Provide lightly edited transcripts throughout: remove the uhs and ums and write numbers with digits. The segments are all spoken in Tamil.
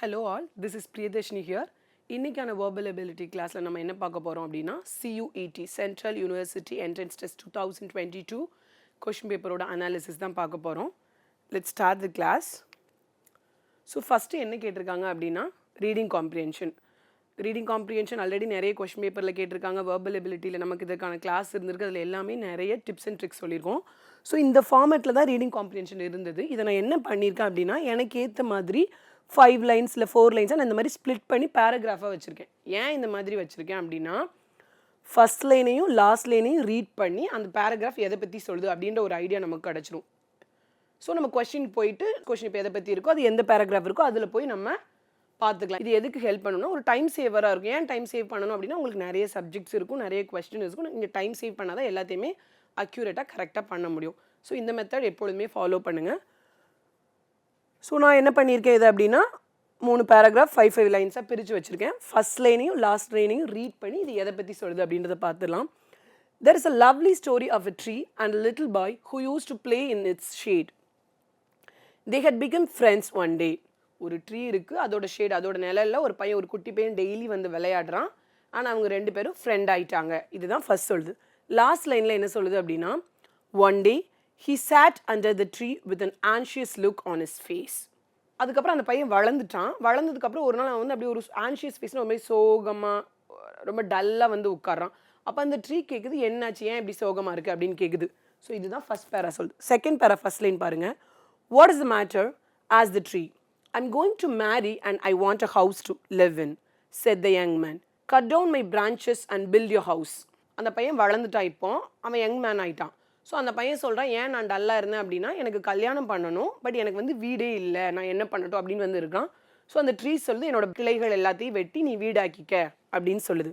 Hello all, this is Priyadashini here. இன்னைக்கான verbal ability classல நம்ம என்ன பார்க்க போறோம் அப்படின்னா CUET Central University Entrance Test 2022 question paperோட analysis தான் பார்க்க போறோம். Let's start the class. So first என்ன கேட்டிருக்காங்க அப்படின்னா reading comprehension. Reading comprehension already நிறைய கொஸ்டின் பேப்பரில் கேட்டிருக்காங்க. வெர்பல் எபிலிட்டியில் நமக்கு இதற்கான கிளாஸ் இருந்திருக்கு. அதில் எல்லாமே நிறைய டிப்ஸ் அண்ட் ட்ரிக்ஸ் சொல்லியிருக்கோம். ஸோ இந்த ஃபார்மேட்டில் தான் ரீடிங் காம்ப்ரிஹென்ஷன் இருந்தது. இதை நான் என்ன பண்ணியிருக்கேன் அப்படின்னா எனக்கு ஏற்ற மாதிரி 5 லைன்ஸ் இல்லை 4 லைன்ஸாக நான் இந்த மாதிரி ஸ்ப்ளிட் பண்ணி பேராகிராஃபாக வச்சுருக்கேன். ஏன் இந்த மாதிரி வச்சுருக்கேன் அப்படின்னா ஃபஸ்ட் லைனையும் லாஸ்ட் லைனையும் ரீட் பண்ணி அந்த பேராகிராஃப் எதை பற்றி சொல்லுது அப்படின்ற ஒரு ஐடியா நமக்கு கிடச்சிரும். ஸோ நம்ம கொஸ்டின் போயிட்டு கொஸ்டின் இப்போ எதை பற்றி இருக்கோ அது எந்த பேராகிராஃப் இருக்கோ அதில் போய் நம்ம பார்த்துக்கலாம். இது எதுக்கு ஹெல்ப் பண்ணணும்னா ஒரு டைம் சேவராக இருக்கும். ஏன் டைம் சேவ் பண்ணணும் அப்படின்னா உங்களுக்கு நிறைய சப்ஜெக்ட்ஸ் இருக்கும், நிறைய கொஸ்டின் இருக்கும். நீங்கள் டைம் சேவ் பண்ணால் தான் எல்லாத்தையுமே அக்யூரேட்டாக கரெக்டாக பண்ண முடியும். ஸோ இந்த மெத்தட் எப்பொழுதுமே ஃபாலோ பண்ணுங்கள். ஸோ நான் என்ன பண்ணியிருக்கேன் இது அப்படின்னா 3 பேராகிராஃப் 5 லைன்ஸாக பிரித்து வச்சுருக்கேன். ஃபஸ்ட் லைனையும் லாஸ்ட் லைனையும் ரீட் பண்ணி இது எதை பற்றி சொல்லுது அப்படின்றத பார்த்துடலாம். There is a lovely story of a tree and a little boy who used to play in its shade. They had become friends one day. ஒரு ட்ரீ இருக்குது, அதோட ஷேட் அதோட நிழலில் ஒரு பையன் ஒரு குட்டி பையன் டெய்லி வந்து விளையாடுறான். ஆனால் அவங்க 2 பேரும் ஃப்ரெண்ட் ஆகிட்டாங்க. இதுதான் ஃபர்ஸ்ட் சொல்லுது. லாஸ்ட் லைனில் என்ன சொல்லுது அப்படின்னா one day he sat under the tree with an anxious look on his face. அதுக்கப்புறம் அந்த பையன் வளர்ந்ததுக்கப்புறம் ஒரு நாள் அவன் வந்து அப்படியே ஒரு ஆன்ஷியஸ் ஃபேஸ்னு ஒரு மாதிரி சோகமாக ரொம்ப டல்லாக வந்து உட்காரான். அப்போ அந்த ட்ரீ கேட்குது என்னாச்சு, ஏன் இப்படி சோகமாக இருக்குது அப்படின்னு கேட்குது. ஸோ இதுதான் ஃபர்ஸ்ட் பேரா சொல்லுது. செகண்ட் பேரா ஃபர்ஸ்ட் லைன் பாருங்கள். What is the matter? Asked the tree. I'm going to marry and I want a house to live in, said the young man. Cut down my branches and build your house. அந்த பையன் வளர்ந்துட்டான், இப்போ அவன் யங் மேன் ஆகிட்டான். ஸோ அந்த பையன் சொல்கிறான், ஏன் நான் டல்லாக இருந்தேன் அப்படின்னா எனக்கு கல்யாணம் பண்ணணும், பட் எனக்கு வந்து வீடே இல்லை, நான் என்ன பண்ணட்டும் அப்படின்னு வந்து இருக்கான். ஸோ அந்த ட்ரீ சொல்லுது என்னோட கிளைகள் எல்லாத்தையும் வெட்டி நீ வீடாக்கிக்க அப்படின்னு சொல்லுது.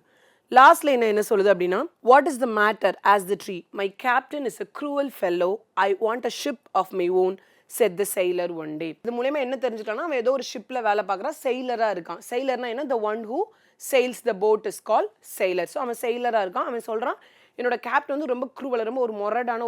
லாஸ்ட் லைன் என்ன சொல்லுது அப்படின்னா வாட் இஸ் த மேட்டர் ஆஸ் the tree my captain is a cruel fellow I want a ship of my own said the sailor one day. இது மூலமா என்ன தெரிஞ்சுட்டானா அவன் ஏதோ ஒரு ஷிப்ல வேலை பார்க்குறான், செயிலராக இருக்கான். செயிலர்னா என்ன, the one who sails the boat is called sailor. So அவன் செயிலராக இருக்கான். அவன் சொல்கிறான் என்னோட கேப்டன் வந்து ரொம்ப குரூவல், ரொம்ப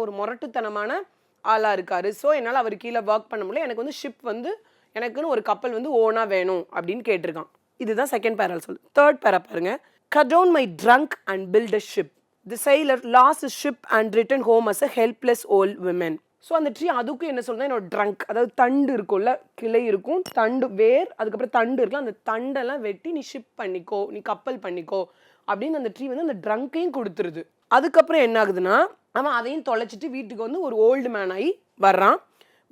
ஒரு முரட்டுத்தனமான ஆளாக இருக்காரு. ஸோ என்னால் அவர் கீழே ஒர்க் பண்ண முடியல, எனக்கு வந்து ஷிப் வந்து எனக்குன்னு ஒரு கப்பல் வந்து ஓனாக வேணும் அப்படின்னு கேட்டிருக்கான். இதுதான் செகண்ட் பேரால் சொல்லு. தேர்ட் பேரா பாருங்க. cut down my trunk and build a ship. The sailor lost his ship and returned home as a helpless old woman. So அந்த ட்ரீ அதுக்கும் என்ன சொல்கிறேன், என்னோட ட்ரங்க் அதாவது தண்டு இருக்கும்ல, கிளை இருக்கும், தண்டு வேர், அதுக்கப்புறம் தண்டு இருக்கலாம், அந்த தண்டெல்லாம் வெட்டி நீ ஷிப் பண்ணிக்கோ, நீ கப்பல் பண்ணிக்கோ அப்படின்னு அந்த ட்ரீ வந்து அந்த ட்ரங்க்கையும் கொடுத்துருது. அதுக்கப்புறம் என்ன ஆகுதுன்னா அவன் அதையும் தொலைச்சிட்டு வீட்டுக்கு வந்து ஒரு ஓல்டு மேன் ஆகி வர்றான்.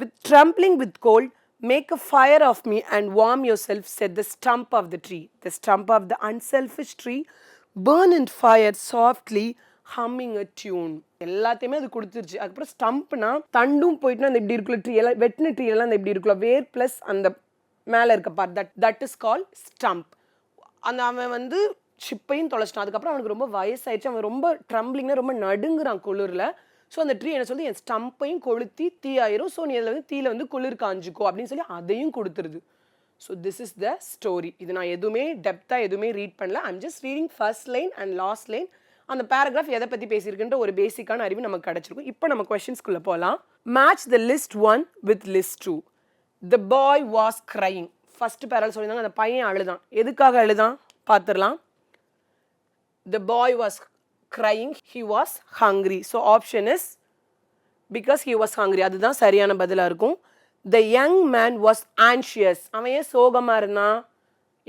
With trembling with cold make a fire of me and warm yourself set the stump of the tree. The stump of the unselfish tree burn in fire softly humming a tune. எல்லாத்தையுமே அது கொடுத்துருச்சு. அதுக்கப்புறம் ஸ்டம்ப்னா தண்டும் போயிட்டுனா அந்த இப்படி இருக்குல்ல ட்ரீ எல்லாம், வெட்டின ட்ரீ எல்லாம் அந்த இப்படி இருக்குல்ல, வேர் ப்ளஸ் அந்த மேலே இருக்க part that is call stump. அந்த அவன் வந்து ஷிப்பையும் தொலைச்சிட்டான். அதுக்கப்புறம் அவனுக்கு ரொம்ப வயசாயிடுச்சு, அவன் ரொம்ப ட்ரம்பிளிங்னா ரொம்ப நடுங்குறான் குளிரில். ஸோ அந்த ட்ரீ என்ன சொல்லி என் ஸ்டம்பையும் கொளுத்தி தீயாயிரும், ஸோ நீ அதில் வந்து தீயில வந்து குளிர் காஞ்சிக்கோ அப்படின்னு சொல்லி அதையும் கொடுத்துருது. So this is the story. இது நான் எதுவுமே டெப்த்தாக எதுவுமே ரீட் பண்ணல. I'm just reading first line and last line. அந்த பேராகிராஃப் எதை பற்றி பேசியிருக்குன்ற ஒரு பேசிக்கான அறிவு நமக்கு கிடச்சிருக்கும். இப்போ நம்ம கொஸ்டின்ஸ்குள்ளே போகலாம். Match the list 1 with list 2. The boy was crying. First பேரால் சொல்லியிருந்தாங்க அந்த பையன் அழுதான். எதுக்காக அழுதான் பார்த்துடலாம். The boy was crying, he was hungry. So option is because he was hungry. அதுதான் சரியான பதிலாக இருக்கும். The young man was anxious. அவன் ஏன் சோகமாக இருந்தான்,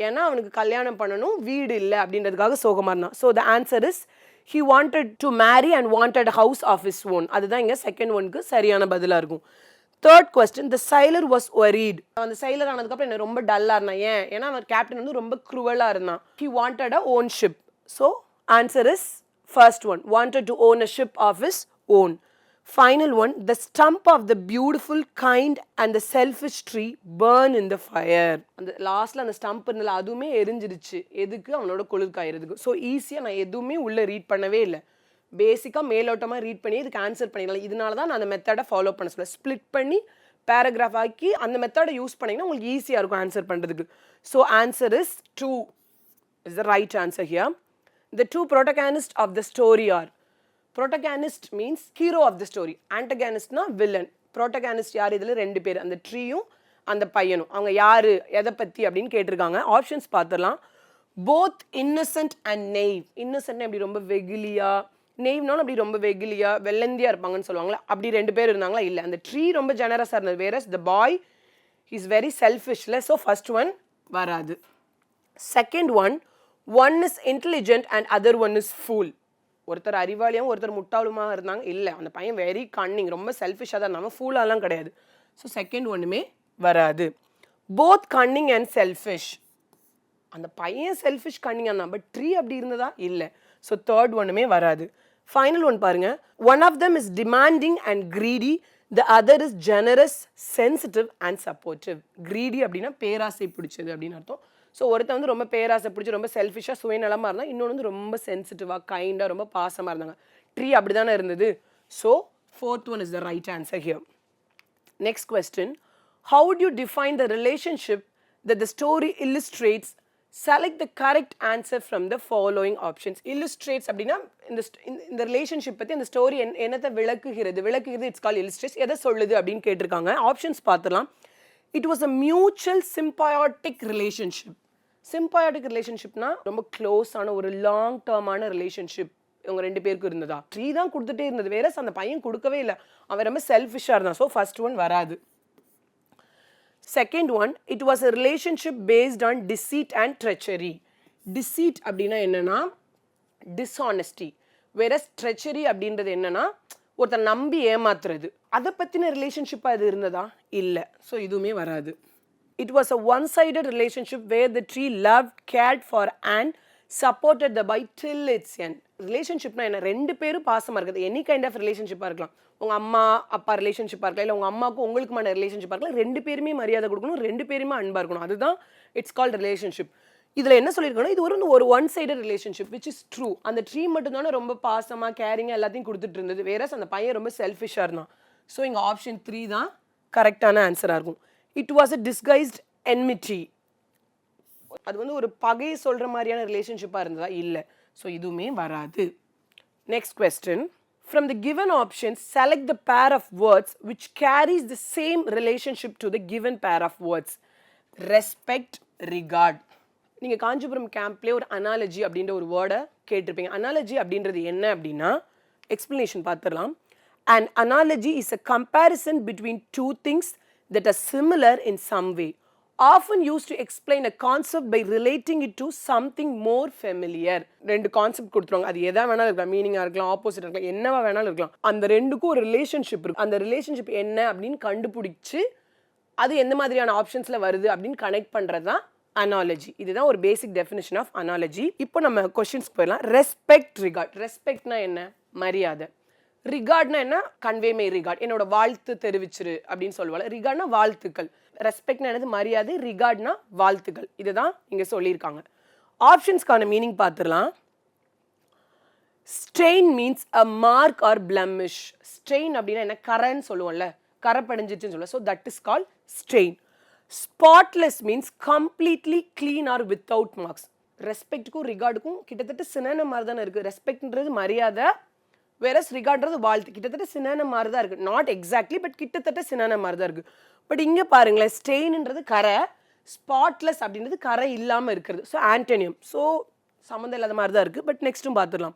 ஏன்னா அவனுக்கு கல்யாணம் பண்ணணும், வீடு இல்லை அப்படின்றதுக்காக சோகமாக இருந்தான். So the answer is he wanted to marry and wanted a house of his own. அதுதான் இங்கே செகண்ட் ஒன்க்கு சரியான பதிலாக இருக்கும். Third question the sailor was worried. அந்த sailor ஆனதுக்கப்புறம் என்ன ரொம்ப டல்லாக இருந்தான். ஏன்னா அவன் கேப்டன் வந்து ரொம்ப க்ரூவலாக இருந்தான். he wanted a own ship. So answer is first one, wanted to own a ship of his own. Final one, the stump of the beautiful, kind and the selfish tree burn in the fire. அந்த லாஸ்ட்ல அந்த ஸ்டம்ப் இருந்தால அதுவுமே எரிஞ்சிடுச்சு. எதுக்கு, அவனோட குளிர் காயறதுக்கு. ஸோ ஈஸியாக நான் எதுவுமே உள்ளே ரீட் பண்ணவே இல்லை. பேசிக்காக மேலோட்டமாக ரீட் பண்ணி இதுக்கு ஆன்சர் பண்ணிடலாம். இதனால தான் நான் அந்த மெத்தடை ஃபாலோ பண்ண சொல்ல. ஸ்ப்ளிட் பண்ணி பேராகிராஃப் ஆக்கி அந்த மெத்தடை யூஸ் பண்ணிங்கன்னா உங்களுக்கு ஈஸியாக இருக்கும் ஆன்சர் பண்ணுறதுக்கு. So answer is 2 is the right answer here. The 2 protagonists of the story are. Protagonist means hero of the story. Antagonist na villain. Protagonist யார், இதில் 2 பேர், அந்த ட்ரீயும் அந்த பையனும். அவங்க யாரு எதை பற்றி அப்படின்னு கேட்டிருக்காங்க. ஆப்ஷன்ஸ் பார்த்துடலாம். Both innocent and naive. Innocent அப்படி ரொம்ப வெகுலியா, நெய்வ்னாலும் அப்படி ரொம்ப வெகுலியா வெள்ளந்தியா இருப்பாங்கன்னு சொல்லுவாங்களா, அப்படி 2 பேர் இருந்தாங்களா? இல்லை. அந்த ட்ரீ ரொம்ப ஜெனரஸாக இருந்தது. Whereas the boy is very செல்ஃபிஷ்ல. ஸோ ஃபர்ஸ்ட் ஒன் வராது. Second one is intelligent and other one is fool. ஒருத்தர் அறிவாளியாகவும் ஒருத்தர் முட்டாளுமாக இருந்தாங்க. இல்லை, அந்த பையன் வெரி கன்னிங், ரொம்ப செல்ஃபிஷாக தான் இருந்தாங்க, ஃபூலாலாம் கிடையாது. ஸோ செகண்ட் ஒன்றுமே வராது. Both Canning and selfish. அந்த பையன் செல்ஃபிஷ் கன்னிங்காக தான், பட் ட்ரீ அப்படி இருந்ததா? இல்லை. ஸோ தேர்ட் ஒன்றுமே வராது. ஃபைனல் ஒன் பாருங்க. One of them is demanding and greedy, the other is generous, sensitive and supportive. Greedy அப்படின்னா பேராசை பிடிச்சது அப்படின்னு அர்த்தம். ஸோ ஒருத்தர் வந்து ரொம்ப பேராசை பிடிச்சி ரொம்ப செல்ஃபிஷாக சுயநலமாக இருந்தால், இன்னொன்று வந்து ரொம்ப சென்சிட்டிவாக கைண்டாக ரொம்ப பாசமாக இருந்தாங்க. ட்ரீ அப்படி தானே இருந்தது. So fourth one is the right answer here. Next question. How would you define the relationship that the story illustrates? Select the correct answer from the following options. Illustrates அப்படின்னா இந்த ரிலேஷன்ஷிப் பற்றி அந்த ஸ்டோரி என்னத்தை விளக்குகிறது இட்ஸ் கால் illustrates. எதை சொல்லுது அப்படின்னு கேட்டிருக்காங்க. ஆப்ஷன்ஸ் பார்த்துலாம். It was a mutual symbiotic relationship. Symbiotic ரிலேஷன்ஷிப்னா ரொம்ப க்ளோஸான ஒரு லாங் டேர்மான ரிலேஷன்ஷிப் இவங்க 2 பேருக்கு இருந்ததா? ட்ரீ தான் கொடுத்துட்டே இருந்தது, வேற அந்த பையன் கொடுக்கவே இல்லை, அவன் ரொம்ப செல்ஃபிஷாக இருந்தான். ஸோ ஃபர்ஸ்ட் ஒன் வராது. Second one, it was a relationship based on deceit and treachery. Deceit அப்படின்னா என்னன்னா டிஸ்ஆனஸ்டி, வேற ட்ரெச்சரி அப்படின்றது என்னன்னா ஒருத்தர் நம்பி ஏமாத்துறது. அதை பற்றின ரிலேஷன்ஷிப்பாக அது இருந்ததா? இல்லை. ஸோ இதுவுமே வராது. It was a one-sided relationship where the tree loved, cared for and supported the boy till its end. ரிலேஷன்ஷிப்னா என்ன? 2 பேரும் பாசமாக இருக்குது. எனி கைண்ட் ஆஃப் ரிலேஷன்ஷிப்பாக இருக்கலாம். உங்கள் அம்மா அப்பா ரிலேஷன்ஷிப்பாக இருக்கலாம், இல்லை உங்கள் அம்மாவுக்கும் உங்களுக்குமான ரிலேஷன்ஷிப்பாக இருக்கலாம். 2 பேருமே மரியாதை கொடுக்கணும், 2 பேருமே அன்பாக இருக்கணும். அதுதான் இட்ஸ் கால்ட் ரிலேஷன்ஷிப். இதில் என்ன சொல்லியிருக்கணும்? இது ஒரு one sided relationship which is true. அந்த ட்ரீ மட்டும் தானே ரொம்ப பாசமாக கேரிங்காக எல்லாத்தையும் கொடுத்துட்டு இருந்தது, வேற அந்த பையன் ரொம்ப செல்ஃபிஷாக இருந்தான். ஸோ இங்கே ஆப்ஷன் 3 தான் கரெக்டான ஆன்சராக இருக்கும். It was a disguised enmity. அது வந்து ஒரு பகையை சொல்கிற மாதிரியான ரிலேஷன்ஷிப்பாக இருந்ததா? இல்லை. ஸோ இதுவுமே வராது. Next question. From the given options, select the pair of words which carries the same relationship to the given pair of words. Respect, regard. நீங்கள் காஞ்சிபுரம் கேம்ப்லேயே ஒரு அனாலஜி அப்படின்ற ஒரு வேர்டை கேட்டிருப்பீங்க. அனாலஜி அப்படின்றது என்ன அப்படின்னா, எக்ஸ்பிளனேஷன் பார்த்துடலாம். An analogy is a comparison between two things that are similar in some way, often used to explain a concept by relating it to something more familiar. 2 concept கொடுத்துருவாங்க, அது எதா வேணாலும் இருக்கலாம், மீனிங்காக இருக்கலாம், ஆப்போசிட் இருக்கலாம், என்னவா வேணாலும் இருக்கலாம். அந்த 2க்கும் ஒரு ரிலேஷன்ஷிப் இருக்கு. அந்த ரிலேஷன்ஷிப் என்ன அப்படின்னு கண்டுபிடிச்சு அது எந்த மாதிரியான ஆப்ஷன்ஸில் வருது அப்படின்னு கனெக்ட் பண்ணுறது தான் அனாலஜி. இதுதான் ஒரு பேசிக் டெஃபினிஷன் ஆஃப் அனாலஜி. இப்போ நம்ம கொஸ்டின்ஸ்க்கு போயிடலாம். Respect, regard. ரெஸ்பெக்ட்னா என்ன? மரியாதை. ரிகார்ட்னா என்ன? கன்வே மை ரிகார்ட், என்னோட வாழ்த்து தெரிவிச்சிரு அப்படின்னு சொல்லுவாங்க. ரிகார்ட்னா வாழ்த்துக்கள். ரெஸ்பெக்ட்னா என்னது? மரியாதை. ரிகார்ட்னா வாழ்த்துக்கள். இதுதான் இங்கே சொல்லியிருக்காங்க. ஆப்ஷன்ஸ்க்கான மீனிங் பார்த்துடலாம். Strain means a mark or blemish. Strain அப்படின்னா என்ன? கரைன்னு சொல்லுவோம்ல, கரை படிஞ்சிச்சுன்னு சொல்லுவோம். So that is call strain. Spotless means completely clean or without marks. ரெஸ்பெக்ட்டுக்கும் ரிகார்டுக்கும் கிட்டத்தட்ட சினன மாதிரி தானே இருக்குது. ரெஸ்பெக்ட்ன்றது மரியாதை, வேறஸ் ரிகார்ட்றது வாழ்த்து. கிட்டத்தட்ட சினான மாதிரி தான் இருக்குது. நாட் எக்ஸாக்ட்லி, பட் கிட்டத்தட்ட சினான மாதிரி தான் இருக்குது. பட் இங்கே பாருங்களேன், ஸ்டெயின்ன்றது கரை, ஸ்பாட்லெஸ் அப்படின்றது கரை இல்லாமல் இருக்கிறது. ஸோ ஆன்டோனியம். ஸோ சம்மந்தம் இல்லாத மாதிரி தான் இருக்குது. பட் நெக்ஸ்ட்டும் பார்த்துடலாம்.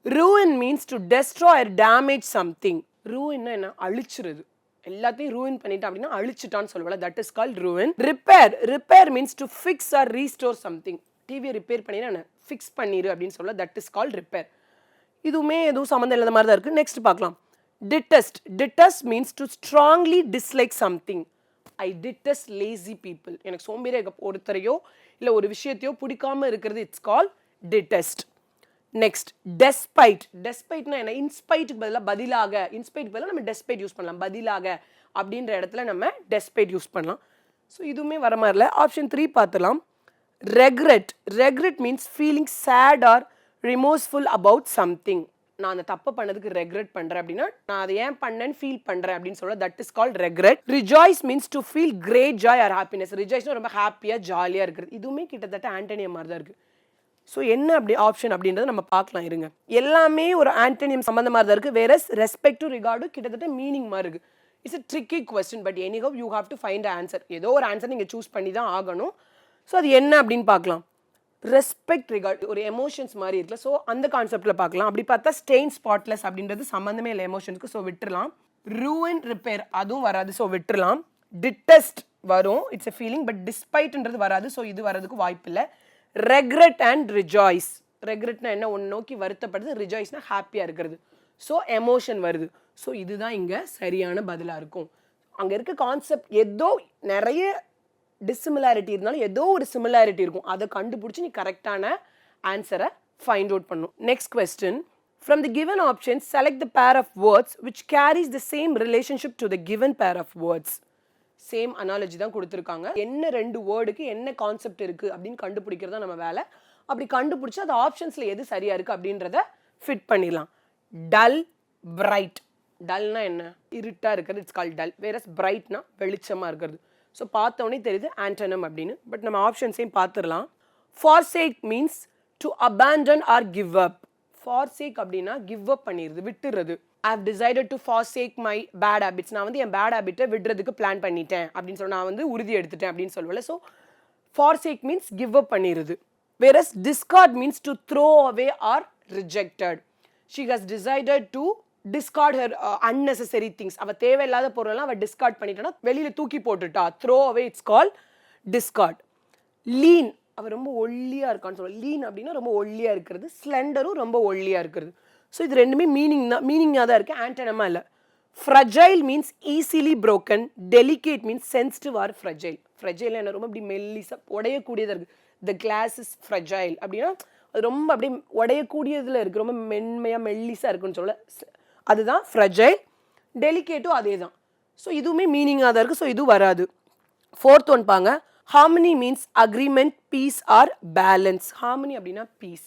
Ruin means to destroy or damage something. ரூயின்னா என்ன? அழிச்சிருது. எல்லாத்தையும் ரூயின் பண்ணிட்டான் அப்படின்னா அழிச்சிட்டான்னு சொல்லுவாங்க. That is call ruin. Repair means to fix or restore something. டிவியை ரிப்பேர் பண்ணினா என்ன? ஃபிக்ஸ் பண்ணிடு அப்படின்னு சொல்ல. That is call repair. இதுவுமே எதுவும் சம்மந்தம் இல்லாத மாதிரி தான் இருக்குது. நெக்ஸ்ட் பார்க்கலாம். Detest means to strongly dislike something. I detest lazy people. எனக்கு சோம்பேறியாக இருக்க ஒருத்தரையோ இல்லை ஒரு விஷயத்தையோ பிடிக்காம இருக்கிறது இட்ஸ் கால் டிட்டஸ்ட். நெக்ஸ்ட் டெஸ்பைட்னா என்ன? இன்ஸ்பைட்டுக்கு பதிலாக இன்ஸ்பைட்டுக்கு பதிலாக நம்ம டெஸ்பைட் யூஸ் பண்ணலாம். பதிலாக அப்படின்ற இடத்துல நம்ம டெஸ்பைட் யூஸ் பண்ணலாம். ஸோ இதுவுமே வர மாதிரி இல்லை. ஆப்ஷன் 3 பார்த்துலாம். Regret means feeling sad or remorseful about something. நான் அந்த தப்பு பண்ணதுக்கு ரெக்ரெட் பண்ணுறேன் அப்படின்னா நான் அதை ஏன் பண்ணேன்னு ஃபீல் பண்ணுறேன் அப்படின்னு சொல்ல. That is called regret. Rejoice means to feel great joy or happiness. ரிஜாய்ஸ்னா ரொம்ப ஹாப்பியாக ஜாலியாக இருக்கிறது. இதுவுமே கிட்டத்தட்ட ஆண்டனியம் மாதிரி தான் இருக்குது. ஸோ என்ன அப்படி ஆப்ஷன் அப்படின்றத நம்ம பார்க்கலாம் இருங்க. எல்லாமே ஒரு ஆண்டனியம் சம்மந்தமாக தான் இருக்குது. வேற ரெஸ்பெக்ட் டு ரிகார்டு கிட்டத்தட்ட மீனிங் மாதிரி இருக்குது. It's a tricky question but anyhow you have to find an answer. ஏதோ ஒரு ஆன்சர் நீங்கள் சூஸ் பண்ணி தான் ஆகணும். ஸோ அது என்ன அப்படின்னு பார்க்கலாம். ரெஸ்பெக்ட் ரிகார்ட் ஒரு எமோஷன்ஸ் மாதிரி இருக்குல்ல, ஸோ அந்த கான்செப்டில் பார்க்கலாம். அப்படி பார்த்தா ஸ்டெயின் ஸ்பாட்லெஸ் அப்படின்றது சம்மந்தமே இல்லை எமோஷன்ஸ்க்கு, ஸோ விட்டுறலாம். ரூன் ரிப்பேர் அதுவும் வராது, ஸோ விட்டுறலாம். டிட்டெஸ்ட் வரும், இட்ஸ் எ ஃபீலிங், பட் டிஸ்பைட்ன்றது வராது, ஸோ இது வரதுக்கு வாய்ப்பு இல்லை. ரெக்ரெட் அண்ட் ரிஜாய்ஸ், ரெக்ரெட்னா என்ன, ஒன்று நோக்கி வருத்தப்படுது, ரிஜாய்ஸ்னா ஹாப்பியாக இருக்கிறது, ஸோ எமோஷன் வருது. ஸோ இதுதான் இங்கே சரியான பதிலாக இருக்கும். அங்கே இருக்க கான்செப்ட் ஏதோ நிறைய டிஸ்சிமிலாரிட்டி இருந்தாலும் ஏதோ ஒரு சிமிலாரிட்டி இருக்கும், அதை கண்டுபிடிச்சி நீ கரெக்டான ஆன்சரை ஃபைண்ட் அவுட் பண்ணும். Next question, from the given options select the pair of words which carries the same relationship to the given pair of words. Same analogy தான் கொடுத்துருக்காங்க. என்ன ரெண்டு வேர்டுக்கு என்ன கான்செப்ட் இருக்குது அப்படின்னு கண்டுபிடிக்கிறது தான் நம்ம வேலை. அப்படி கண்டுபிடிச்சி அது ஆப்ஷன்ஸில் எது சரியாக இருக்குது அப்படின்றத ஃபிட் பண்ணிடலாம். Dull, bright. டல்னா என்ன, இருட்டாக இருக்கிறது, இட்ஸ் கால் டல். வேறஸ் பிரைட்னா வெளிச்சமாக இருக்கிறது. ஸோ பார்த்தோன்னே தெரியுது ஆன்டனம் அப்படின்னு. பட் நம்ம ஆப்ஷன்ஸையும் பார்த்துடலாம். forsake means to abandon or give up. forsake அப்படின்னா கிவ் அப் பண்ணிடுது, விட்டுறது. I have decided to forsake my bad habits. நான் வந்து என் பேட் ஹேபிட்டை விடுறதுக்கு பிளான் பண்ணிட்டேன் அப்படின்னு சொல்லி நான் வந்து உறுதி எடுத்துட்டேன் அப்படின்னு சொல்லுவேன். So forsake means give up பண்ணிடுது. whereas discard means to throw away or rejected. She has decided to discard her unnecessary things. அவ தேவையில்லாத பொருளெல்லாம் அவ டிஸ்கார்ட் பண்ணிட்டானா, வெளியில தூக்கி போட்டுட்டா, throw away, it's called discard. lean, அவ ரொம்ப ஒல்லியா இருக்கான்னு சொல்லுவோம். லீன் அப்படின்னா ரொம்ப ஒல்லியா இருக்கிறது, ஸ்லெண்டரும் ரொம்ப ஒல்லியா இருக்கிறது. ஸோ இது ரெண்டுமே மீனிங்காக தான் இருக்குது, ஆன்டனமா இல்லை. Fragile means easily broken. Delicate means sensitive or fragile. Fragile என்ன, ரொம்ப அப்படி மெல்லிசா உடையக்கூடியதாக இருக்குது. த கிளாஸ் இஸ் ஃப்ரஜைல் அப்படின்னா அது ரொம்ப அப்படியே உடையக்கூடியதில் இருக்குது, ரொம்ப மென்மையாக மெல்லிஸாக இருக்குன்னு சொல்ல, அதுதான் ஃப்ரஜைல். டெலிகேட்டும் அதே தான். ஸோ இதுவுமே மீனிங்காக தான் இருக்குது, ஸோ இதுவும் வராது. ஃபோர்த் ஒன் பாங்க, harmony means agreement, peace or balance. Harmony அப்படின்னா peace.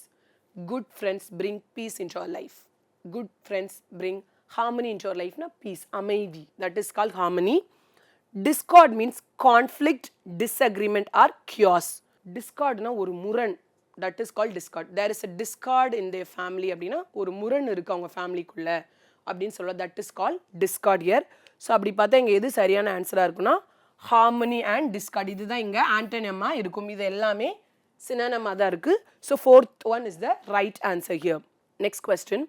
Good friends bring peace into our life. Good friends bring harmony into our லைஃப்னா பீஸ், அமைதி, that is called harmony. Discord means conflict, disagreement or chaos. டிஸ்கார்ட்னா ஒரு முரண், that is called discord. There is a discord in their family அப்படின்னா ஒரு முரண் இருக்குது அவங்க ஃபேமிலிக்குள்ள அப்படின்னு சொல்ல, that is called discord here. So அப்படி பார்த்தா இங்கே எது சரியான ஆன்சராக இருக்குன்னா ஹார்மனி அண்ட் டிஸ்கார்ட், இதுதான் இங்கே ஆன்டனமாக இருக்கும். இது எல்லாமே சினோனிமாக தான் இருக்குது. So fourth one is the right answer here. Next question,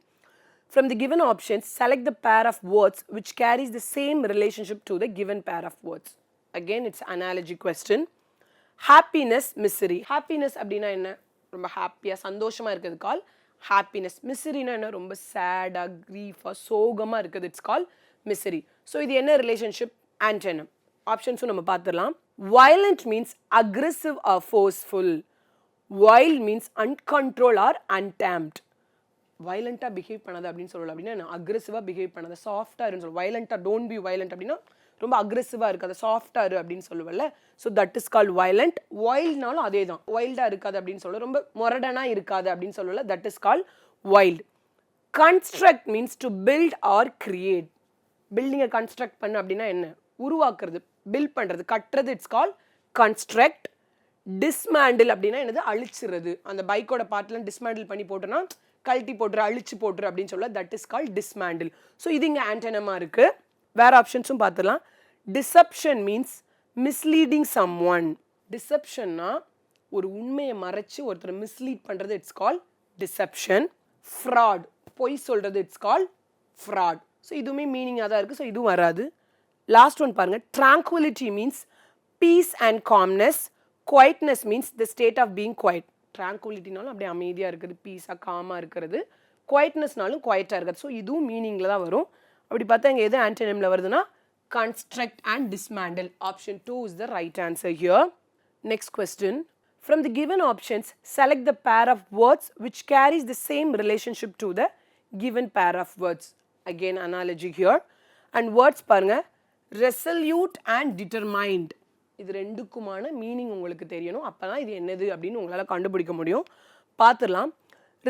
from the given options select the pair of words which carries the same relationship to the given pair of words. Again it's analogy question. happiness, misery. happiness அப்படின்னா என்ன, ரொம்ப ஹாப்பியாக சந்தோஷமாக இருக்கிறது கால் ஹாப்பினஸ். மிசரினா என்ன, ரொம்ப சேடாக க்ரீஃபாக சோகமாக இருக்குது, இட்ஸ் கால் மிசரி. ஸோ இது என்ன ரிலேஷன்ஷிப், ஆன்டனம். ஆப்ஷன்ஸும் நம்ம பார்த்துடலாம். violent means aggressive or forceful. wild means uncontrolled or untamed. வயலண்ட்டாக பிஹேவ் பண்ணாது அப்படின்னு சொல்லலாம். அப்படின்னா அக்ரெசிவாக பிஹேவ் பண்ணாது, சாஃப்டாக இருன்னு சொல்லுவோம். வயலண்ட்டாக டோன்ட் பி வயலண்ட் அப்படின்னா ரொம்ப அக்ரெசிவாக இருக்காது, சாஃப்டாக இரு அப்படின்னு சொல்லுவல்ல. So that is called violent. வைல்ட்னாலும் அதே தான், வைல்டாக இருக்காது அப்படின்னு சொல்லுவோம், ரொம்ப மொரடனாக இருக்காது அப்படின்னு சொல்லல, that is called wild. Construct means to build or create. பில்டிங்கை கன்ஸ்ட்ரக்ட் பண்ணு அப்படின்னா என்ன, உருவாக்குறது, பில்ட் பண்ணுறது, கட்டுறது, இட்ஸ் கால் கன்ஸ்ட்ரக்ட். டிஸ்மேண்டில் அப்படின்னா என்னது, அழிச்சிறது. அந்த பைக்கோட பார்ட்லாம் டிஸ்மேண்டில் பண்ணி போட்டோன்னா கழட்டி போட்டுரு, அழிச்சு போட்டுரு அப்படின்னு சொல்ல, that is call dismantle. So இது இங்கே ஆன்டனமாக இருக்குது. வேறு ஆப்ஷன்ஸும் பார்த்துடலாம். Deception means misleading someone. டிசப்ஷன்னா ஒரு உண்மையை மறைச்சு ஒருத்தரை மிஸ்லீட் பண்ணுறது, இட்ஸ் கால் டிசப்ஷன். ஃப்ராட், பொய் சொல்கிறது, இட்ஸ் கால் ஃப்ராட். ஸோ இதுவுமே மீனிங்காக தான் இருக்குது, ஸோ இதுவும் வராது. லாஸ்ட் ஒன் பாருங்கள், tranquility means peace and calmness. Quietness means the state of being quiet. ட்ராங்குவிலிட்டினாலும் அப்படியே அமைதியாக இருக்குது, பீஸாக காமாக இருக்கிறது. குவைட்னஸ்னாலும் குவைட்டாக இருக்கிறது. ஸோ இதுவும் மீனிங்கில் தான் வரும். அப்படி பார்த்தா இங்கே எது ஆன்டனிமில் வருதுன்னா construct and dismantle. Option 2 is the right answer here. Next question, from the given options select the pair of words which carries the same relationship to the given pair of words. Again analogy here. And words பாருங்க, resolute and determined. இது ரெண்டுக்குமான மீனிங் உங்களுக்கு தெரியணும், அப்போ தான் இது என்னது அப்படின்னு உங்களால் கண்டுபிடிக்க முடியும். பார்த்துடலாம்.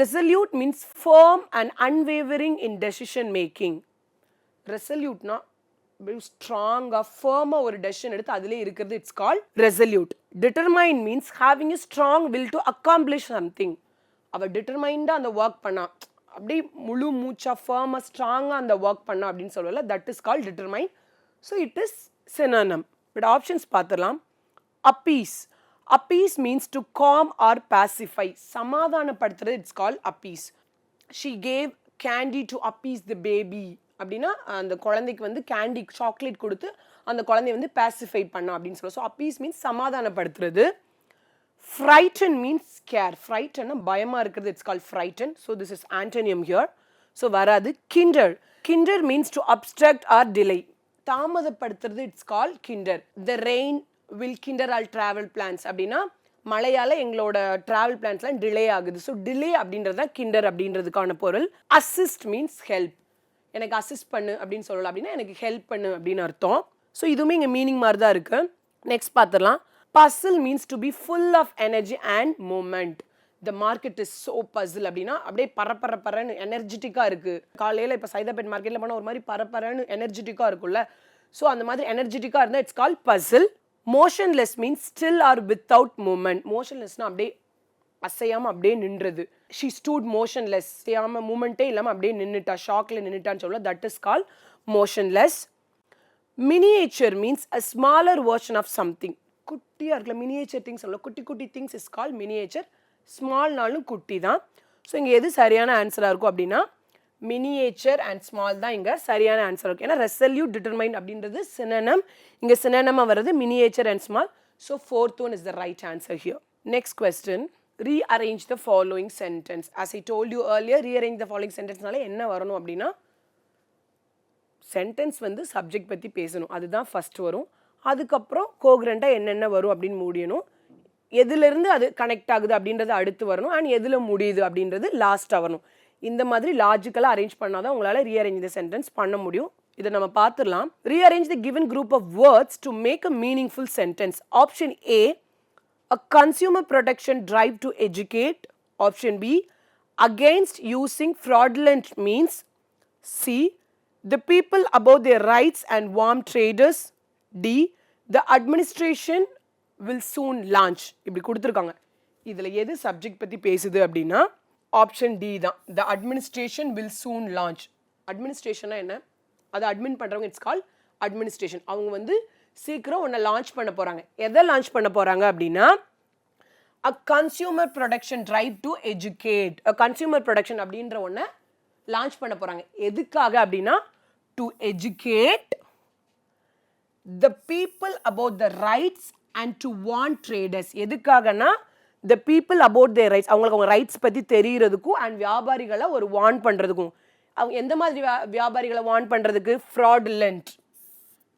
resolute means firm and unwavering in decision making. resolute-னா ஸ்ட்ராங்காக ஃபர்மாக ஒரு டெசிஷன் எடுத்து அதிலே இருக்கிறது, it's call resolute. Determine means having a strong will do accomplish something. அவள் டிட்டர்மைண்டாக அந்த ஒர்க் பண்ணா, அப்படி முழு மூச்சா ஃபர்மாக ஸ்ட்ராங்காக அந்த ஒர்க் பண்ணா அப்படின்னு சொல்லல, that is call determine. So it is synonym. But options பார்த்துடலாம். appease. appease means to calm or pacify. சமாதானப்படுத்துறது it's call appease. she gave candy to appease the baby. அப்படின்னா அந்த குழந்தைக்கு வந்து கேண்டி சாக்லேட் கொடுத்து அந்த குழந்தைய வந்து பேசிஃபை பண்ண அப்படின்னு சொல்லுவோம். ஸோ அப்பீஸ் மீன்ஸ் சமாதானப்படுத்துறது. frighten means scare. frighten பயமா இருக்கிறது it's call frighten. So this is antonym here. So வராது. kinder. kinder means to obstruct or delay. தாமதப்படுத்துறது it's call kinder. the rain will kinder all travel plans. அப்படின்னா மழையால எங்களோட டிராவல் பிளான்ஸ்லாம் டிலே ஆகுது. ஸோ டிலே அப்படின்றது தான் கிண்டர் அப்படின்றதுக்கான பொருள். Assist means help. எனக்கு அசிஸ்ட் பண்ணு அப்படின்னு சொல்லலாம். அப்படின்னா எனக்கு ஹெல்ப் பண்ணு அப்படின்னு அர்த்தம். ஸோ இதுவுமே இங்கே மீனிங் மாதிரி தான் இருக்கு. நெக்ஸ்ட் பார்த்துடலாம். Bustle means to be full of energy and movement. The market is so bustle அப்படின்னா அப்படியே பரப்பரன்னு எனர்ஜெட்டிக்காக இருக்கு. காலையில் இப்போ சைதாபேட் மார்க்கெட்டில் போனால் ஒரு மாதிரி பரப்பரன்னு எனர்ஜெட்டிக்காக இருக்கும்ல. ஸோ அந்த மாதிரி எனர்ஜெட்டிக்காக இருந்தால் it's call bustle. motionless means still or without movement. motionlessனா அப்படியே அசையாம அப்படியே நின்றது. she stood motionless. அசையாம மூமெண்ட்டே இல்லாம அப்படியே நின்னுட்டா, ஷாக்ல நின்னுட்டான்னு சொல்ல, that is called motionless. miniature means a smaller version of something. குட்டியா இருக்கல miniature things சொல்ல, குட்டி குட்டி things is called miniature. small நாலும் குட்டி தான். ஸோ இங்கே எது சரியான ஆன்சராக இருக்கும் அப்படின்னா மினியேச்சர் அண்ட் ஸ்மால் தான் இங்கே சரியான ஆன்சர் இருக்கும். ஏன்னா ரெசல்யூட் டிட்டர்மைன் அப்படின்றது சினனம். இங்கே சினனமாக வருது miniature and small. So fourth one is the right answer here. Next question. Rearrange the following sentence. As I told you earlier, rearrange the following சென்டென்ஸ்னால என்ன வரணும் அப்படின்னா சென்டென்ஸ் வந்து சப்ஜெக்ட் பற்றி பேசணும், அதுதான் ஃபர்ஸ்ட் வரும். அதுக்கப்புறம் கோக்ரண்ட்டாக என்னென்ன வரும் அப்படின்னு முடியணும். எதுலேருந்து அது கனெக்ட் ஆகுது அப்படின்றது அடுத்து வரணும். அண்ட் எதில் முடியுது அப்படின்றது லாஸ்ட்டாக வரணும். இந்த மாதிரி லாஜிக்கலாக அரேஞ்ச் பண்ணால் தான் உங்களால் ரீஅரேஞ்ச் த சென்டென்ஸ் பண்ண முடியும். இதை நம்ம பார்த்துடலாம். Rearrange the given group of words to make a meaningful sentence. Option A, a consumer protection drive to educate. Option B, against using fraudulent means. C, the people about their rights and warn traders. D, the administration will soon launch. இப்படி கொடுத்துருக்காங்க. இதில் எது சப்ஜெக்ட் பற்றி பேசுது அப்படின்னா ஆப்ஷன் டி தான். The administration will soon launch. அட்மினிஸ்ட்ரேஷனா என்ன? அதை அட்மின் பண்ணுறவங்க இட்ஸ் கால் அட்மினிஸ்ட்ரேஷன். அவங்க வந்து சீக்கிரம் ஒன்றை லான்ச் பண்ண போகிறாங்க. எதை லான்ச் பண்ண போகிறாங்க அப்படின்னா a consumer production drive to educate. A consumer production அப்படின்ற ஒன்றை லான்ச் பண்ண போகிறாங்க. எதுக்காக அப்படின்னா to educate the people about the rights and to warn traders. எதுக்காகனா the people about their rights, அவங்களுக்கு அவங்க ரைட்ஸ் பற்றி தெரிகிறதுக்கும் அண்ட் வியாபாரிகளை ஒரு வார்ன் பண்ணுறதுக்கும். அவங்க எந்த மாதிரி வியாபாரிகளை வார்ன் பண்ணுறதுக்கு? ஃப்ராடுலண்ட்,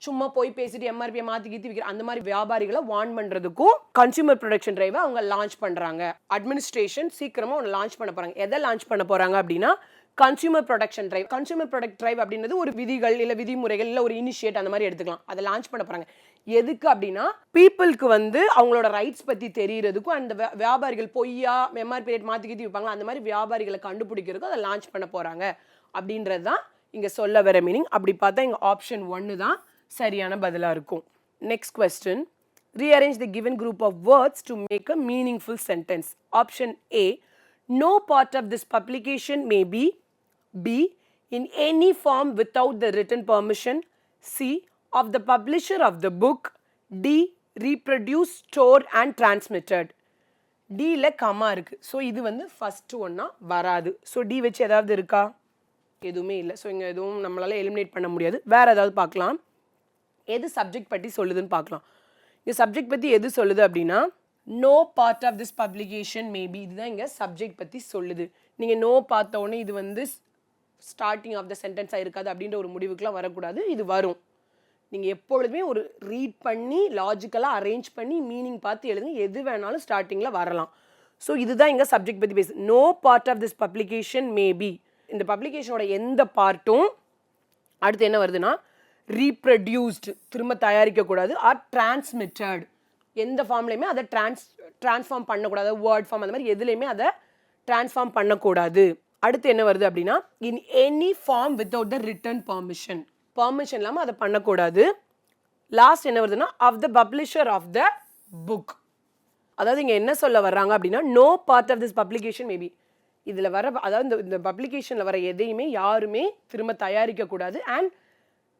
சும்மா போய் பேசிட்டு எம்ஆர்பியை மாற்றி கீத்தி விற்கிற அந்த மாதிரி வியாபாரிகளை வார்ன் பண்ணுறதுக்கும் கன்சியூமர் ப்ரொடக்ஷன் டிரைவை அவங்க லான்ச் பண்ணுறாங்க. அட்மினிஸ்ட்ரேஷன் சீக்கிரமாக ஒன்று லான்ச் பண்ண போகிறாங்க. எதை லான்ச் பண்ண போகிறாங்க அப்படின்னா consumer production drive. Consumer product drive அப்படின்றது ஒரு விதிகள் இல்லை விதிமுறைகள் இல்லை ஒரு இனிஷியேட் அந்த மாதிரி எடுத்துக்கலாம். அதை லான்ச் பண்ண போகிறாங்க. எதுக்கு அப்படின்னா பீப்புளுக்கு வந்து அவங்களோட ரைட்ஸ் பற்றி தெரிகிறதுக்கும் அந்த வியாபாரிகள் பொய்யா எம்ஆர்பி ரேட் மாற்றி கீத்தி வைப்பாங்க அந்த மாதிரி வியாபாரிகளை கண்டுபிடிக்கிறதுக்கும் அதை லான்ச் பண்ண போகிறாங்க அப்படின்றது தான் இங்கே சொல்ல வர மீனிங். அப்படி பார்த்தா இங்கே ஆப்ஷன் 1 தான் சரியான பதிலாக இருக்கும். Next question. Rearrange the given group of words to make a meaningful sentence. Option A, no part of this publication may be. B, in any form without the written permission. C, of the publisher of the book. D, reproduced, stored and transmitted. D ல கமா இருக்கு. ஸோ இது வந்து ஃபர்ஸ்ட் ஒன்னா வராது. ஸோ டி வச்சு ஏதாவது இருக்கா? எதுவுமே இல்லை. ஸோ இங்கே எதுவும் நம்மளால எலிமினேட் பண்ண முடியாது. வேற ஏதாவது பார்க்கலாம். எது சப்ஜெக்ட் பற்றி சொல்லுதுன்னு பார்க்கலாம். இங்கே சப்ஜெக்ட் பற்றி எது சொல்லுது அப்படின்னா no part of this publication may be. இதுதான் இங்கே சப்ஜெக்ட் பற்றி சொல்லுது. நீங்கள் நோ பார்த்த உடனே இது வந்து ஸ்டார்டிங் ஆஃப் த சென்டென்ஸாக இருக்காது அப்படின்ற ஒரு முடிவுக்குலாம் வரக்கூடாது. இது வரும். நீங்கள் எப்பொழுதுமே ஒரு ரீட் பண்ணி லாஜிக்கலாக அரேஞ்ச் பண்ணி மீனிங் பார்த்து எழுதுங்க. எது வேணாலும் ஸ்டார்டிங்கில் வரலாம். ஸோ இதுதான் இங்கே சப்ஜெக்ட் பற்றி பேசு. No part of this publication may be. இந்த பப்ளிகேஷனோட எந்த பார்ட்டும் அடுத்து என்ன வருதுன்னா ரீப்ரொடியூஸ்டு, திரும்ப தயாரிக்கக்கூடாது. ஆர் டிரான்ஸ்மிட்டட், எந்த ஃபார்ம்லையுமே அதை டிரான்ஸ்ஃபார்ம் பண்ணக்கூடாது. வேர்ட் ஃபார்ம் அந்த மாதிரி எதுலையுமே அதை டிரான்ஸ்ஃபார்ம் பண்ணக்கூடாது. அடுத்து என்ன வருது அப்படின்னா in any form without the written permission. Permission இல்லாமல் அதை பண்ணக்கூடாது. லாஸ்ட் என்ன வருதுன்னா of the publisher of the book. அதாவது இங்கே என்ன சொல்ல வர்றாங்க அப்படின்னா no part of this publication may be. இதில் வர அதாவது இந்த பப்ளிகேஷனில் வர எதையுமே யாருமே திரும்ப தயாரிக்கக்கூடாது. அண்ட்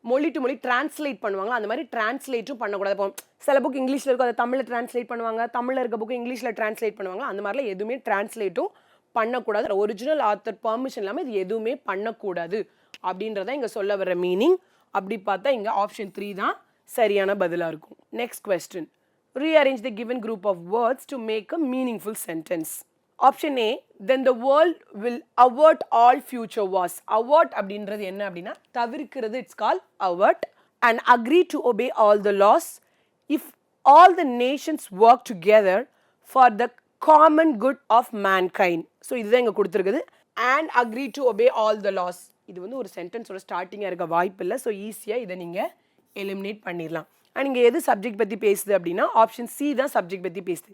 மொழி டு மொழி டிரான்ஸ்லேட் பண்ணுவாங்க, அந்த மாதிரி டிரான்ஸ்லேட்டும் பண்ணக்கூடாது. இப்போ சில புக் இங்கிலீஷில் இருக்கும், அதை தமிழில் டிரான்ஸ்லேட் பண்ணுவாங்க, தமிழில் இருக்க புக்கு இங்கிலீஷில் டிரான்ஸ்லேட் பண்ணுவாங்க, அந்த மாதிரிலாம் எதுவுமே டிரான்ஸ்லேட்டும் பண்ணக்கூடாது. ஒரிஜினல் ஆத்தர் பர்மிஷன் இல்லாமல் இது எதுவுமே பண்ணக்கூடாது அப்படின்றத இங்கே சொல்ல வர மீனிங். அப்படி பார்த்தா இங்கே ஆப்ஷன் 3 தான் சரியான பதிலாக இருக்கும். Next question, rearrange the given group of words to make a meaningful sentence. Option A, then the world will avert all future wars. Avert அப்படின்றது என்ன அப்படின்னா தவிர்க்கிறது, it's called avert. And agree to obey all the laws if all the nations work together for the common good of mankind. So இதுதான் இங்கே கொடுத்துருக்குது. and agree to obey all the laws. இது வந்து ஒரு சென்டென்ஸோட ஸ்டார்டிங்காக இருக்க வாய்ப்பு இல்லை. ஸோ ஈஸியாக இதை நீங்கள் எலிமினேட் பண்ணிடலாம். அண்ட் இங்கே எது சப்ஜெக்ட் பற்றி பேசுது அப்படின்னா ஆப்ஷன் சி தான் சப்ஜெக்ட் பற்றி பேசுது.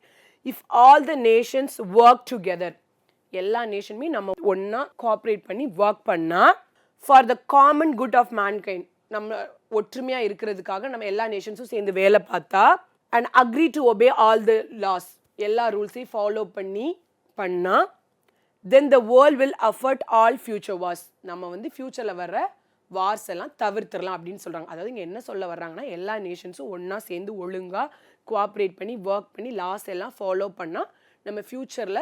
If all the nations work together, எல்லா நேஷனுமே நம்ம ஒன்றா கோஆப்ரேட் பண்ணி ஒர்க் பண்ணால் for the common good of mankind, நம்ம ஒற்றுமையாக இருக்கிறதுக்காக நம்ம எல்லா நேஷன்ஸும் சேர்ந்து வேலை பார்த்தா, and agree to obey all the laws, எல்லா ரூல்ஸையும் ஃபாலோ பண்ணால், then the world will afford all future wars, நம்ம வந்து ஃபியூச்சரில் வர்ற வார்ஸ் எல்லாம் தவிர்த்துடலாம் அப்படின்னு சொல்கிறாங்க. அதாவது இங்கே என்ன சொல்ல வர்றாங்கன்னா எல்லா நேஷன்ஸும் ஒன்றா சேர்ந்து ஒழுங்காக கோஆப்ரேட் பண்ணி ஒர்க் பண்ணி லாஸ் எல்லாம் ஃபாலோ பண்ணால் நம்ம ஃப்யூச்சரில்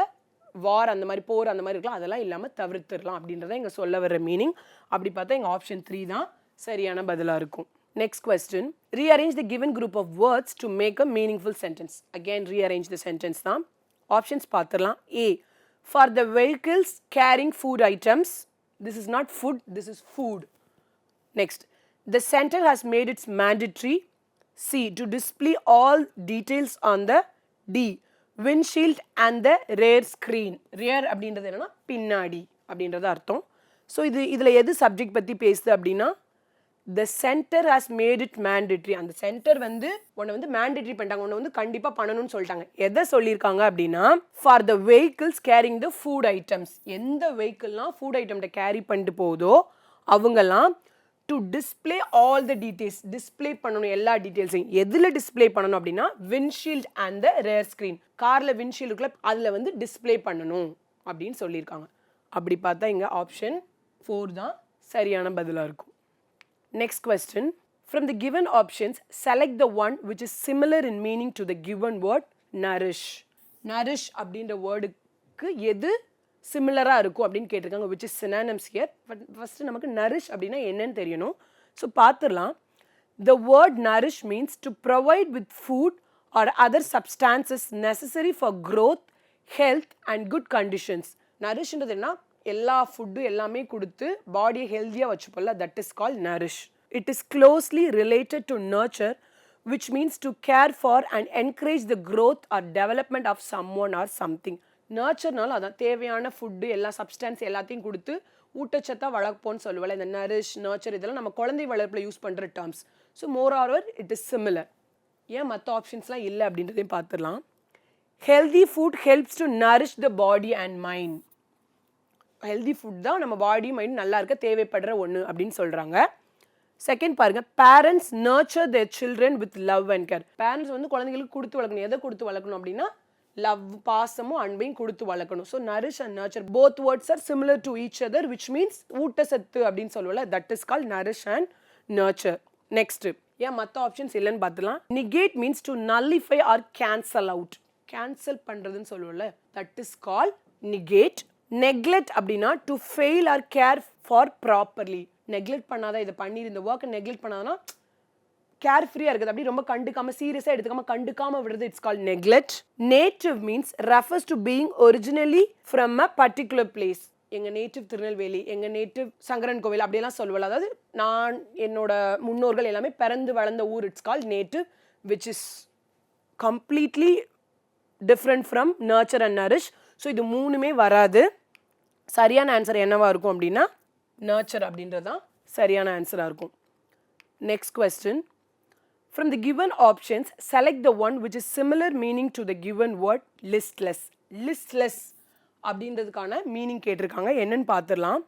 வார் அந்த மாதிரி போர் அந்த மாதிரி இருக்கலாம், அதெல்லாம் இல்லாமல் தவிர்த்துடலாம் அப்படின்றத இங்கே சொல்ல வர மீனிங். அப்படி பார்த்தா எங்கள் ஆப்ஷன் 3 தான் சரியான பதிலாக இருக்கும். Next question, rearrange the given group of words to make a meaningful sentence. Again rearrange the sentence தான். ஆப்ஷன்ஸ் பார்த்துடலாம். A, for the vehicles carrying food items, this is not food, this is food. Next, the center has made it mandatory, C, to display all details on the D, windshield and the rear screen. rear அப்படின்றது என்னன்னா பின்னாடி அப்படின்றது அர்த்தம். ஸோ இதில் எது சப்ஜெக்ட் பற்றி பேசுது அப்படின்னா the center has made it mandatory. அந்த சென்டர் வந்து ஒன்று வந்து மேண்டேட்ரி பண்ணிட்டாங்க, ஒன்று வந்து கண்டிப்பாக பண்ணணும்னு சொல்லிட்டாங்க. எதை சொல்லியிருக்காங்க அப்படின்னா for the vehicles carrying the food items, எந்த வெஹிக்கிள்லாம் ஃபுட் ஐட்டம்கிட்ட கேரி பண்ணிட்டு போகுதோ அவங்கெல்லாம் to display all the details, display பண்ணணும் எல்லா டீட்டெயில்ஸையும். எதில் டிஸ்பிளே பண்ணணும் அப்படின்னா windshield and the rare screen, காரில் விண்ட்ஷீல்டுக்குள்ள அதில் வந்து டிஸ்பிளே பண்ணணும் அப்படின்னு சொல்லியிருக்காங்க. அப்படி பார்த்தா இங்கே ஆப்ஷன் 4 தான் சரியான பதிலாக இருக்கும். Next question, from the given options select the one which is similar in meaning to the given word nourish. Nourish அப்படின்ற வேர்டுக்கு எது சிமிலராக இருக்கும் அப்படின்னு கேட்டிருக்காங்க, which is synonyms here. But first நமக்கு நரிஷ் அப்படின்னா என்னன்னு தெரியணும். ஸோ பார்த்துடலாம். The word nourish means to provide with food or other substances necessary for growth, health and good conditions. நரிஷ்ன்றது என்ன, எல்லா ஃபுட்டு எல்லாமே கொடுத்து பாடியை ஹெல்த்தியாக வச்சுப்போம்ல, that is call nourish. It is closely related to nurture, which means to care for and encourage the growth or development of someone or something. நர்ச்சர்னால அதான் தேவையான ஃபுட்டு எல்லா சப்ஸ்டான்ஸ் எல்லாத்தையும் கொடுத்து ஊட்டச்சத்தாக வளர்ப்போன்னு சொல்லுவாள். இந்த நரிஷ், நர்ச்சர் இதெல்லாம் நம்ம குழந்தை வளர்ப்பில் யூஸ் பண்ணுற terms. So more or it is similar. ஏன் மற்ற ஆப்ஷன்ஸ்லாம் இல்லை அப்படின்றதையும் பார்த்துடலாம். Healthy food helps to nourish the body and mind. Healthy food தான் நம்ம பாடி மைண்ட் நல்லா இருக்க தேவைப்படுற ஒன்று அப்படின்னு சொல்கிறாங்க. செகண்ட் பாருங்க, parents nurture there children with love and care. Parents வந்து குழந்தைங்களுக்கு கொடுத்து வளர்க்கணும். எதை கொடுத்து வளர்க்கணும் அப்படின்னா லவ், பாசமும் அன்பையும் கொடுத்து வளர்க்கணும். So nourish and nurture both words are similar to each other, which means ஊட்டச்சத்து அப்படின்னு சொல்லுவல, that is call nourish and nurture. Next, ஏன் மற்ற ஆப்ஷன்ஸ் இல்லைன்னு பார்த்துலாம். Negate means to nullify or cancel out. Cancel பண்ணுறதுன்னு சொல்லுவல, that is call negate. Neglect அப்படின்னா to fail or care for properly. Neglect பண்ணாதான், இதை பண்ணி இந்த ஒர்க்கை நெக்லெக்ட் பண்ணாதான் கேர் ஃப்ரீயாக இருக்குது, அப்படி ரொம்ப கண்டுக்காமல் சீரியஸாக எடுத்துக்காமல் கண்டுக்காமல் விடுறது, it's call neglect. Native means refers to being originally from a particular place. எங்கள் நேட்டிவ் திருநெல்வேலி, எங்கள் நேட்டிவ் சங்கரன் கோவில் அப்படியெல்லாம் சொல்லுவாள். அதாவது நான் என்னோட முன்னோர்கள் எல்லாமே பிறந்து வளர்ந்த ஊர், it's call native, which is completely different from nurture and nourish. So இது மூணுமே வராது. சரியான ஆன்சர் என்னவா இருக்கும் அப்படின்னா நர்ச்சர் அப்படின்றது தான் சரியான ஆன்சராக இருக்கும். Next question, from the given options select the one which is similar meaning to the given word listless. listless அப்படின்றதுக்கான மீனிங் கேட்டிருக்காங்க, என்னன்னு பார்த்துடலாம்.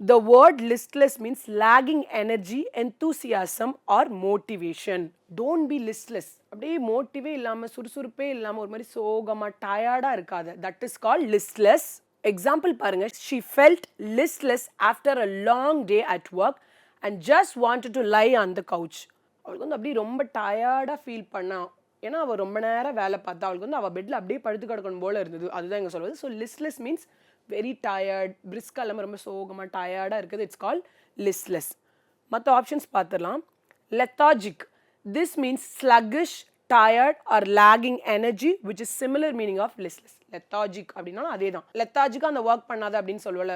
The word listless means lagging energy, enthusiasm or motivation. Don't be listless. அப்படியே மோட்டிவே இல்லாமல் சுறுசுறுப்பே இல்லாமல் ஒரு மாதிரி சோகமாக டயர்டாக இருக்காது, that is called listless. Example பாருங்க, she felt listless after a long day at work and just wanted to lie on the couch. அவளுக்கு வந்து அப்படியே ரொம்ப டயர்டாக ஃபீல் பண்ணா. ஏன்னா அவள் ரொம்ப நேரம் வேலை பார்த்தா அவளுக்கு வந்து அவள் பெட்டில் அப்படியே படுத்து கிடக்கணும் போல இருந்தது. அதுதான் இங்கே சொல்வது. So listless means very tired, பிரிஸ்காக இல்லாமல் ரொம்ப சோகமாக டயர்டாக இருக்குது. It's call listless. மற்ற ஆப்ஷன்ஸ் பார்த்துடலாம். lethargic, this means sluggish, tired or lagging energy, which is similar meaning of listless. lethargic அப்படின்னா அதே தான். lethargic அந்த ஒர்க் பண்ணாத அப்படின்னு சொல்லுவல,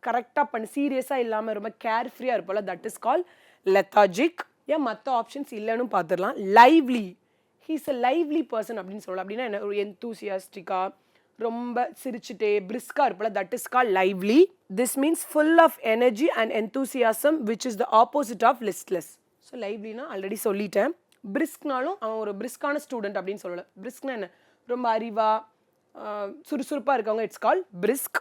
கரெக்டாக பண்ணி சீரியஸாக இல்லாமல் ரொம்ப கேர்ஃப்ரீயாக இருப்போம்ல, தட் இஸ் கால் lethargic. ஏன் மற்ற ஆப்ஷன்ஸ் இல்லைன்னு பார்த்துடலாம். lively, he is a lively person அப்படின்னு சொல்லலாம். அப்படின்னா என்ன, ஒரு enthusiastic-ஆ ரொம்ப சிரிச்சுட்டே பிரிஸ்காக இருப்பல, that is call lively. this means full of energy and enthusiasm, which is the opposite of listless. So லைவ்லினா ஆல்ரெடி சொல்லிட்டேன். பிரிஸ்க்னாலும் அவன் ஒரு பிரிஸ்கான ஸ்டூடெண்ட் அப்படின்னு சொல்லலை. பிரிஸ்க்னா என்ன, ரொம்ப அறிவாக சுறுசுறுப்பாக இருக்கவங்க, இட்ஸ் கால் பிரிஸ்க்.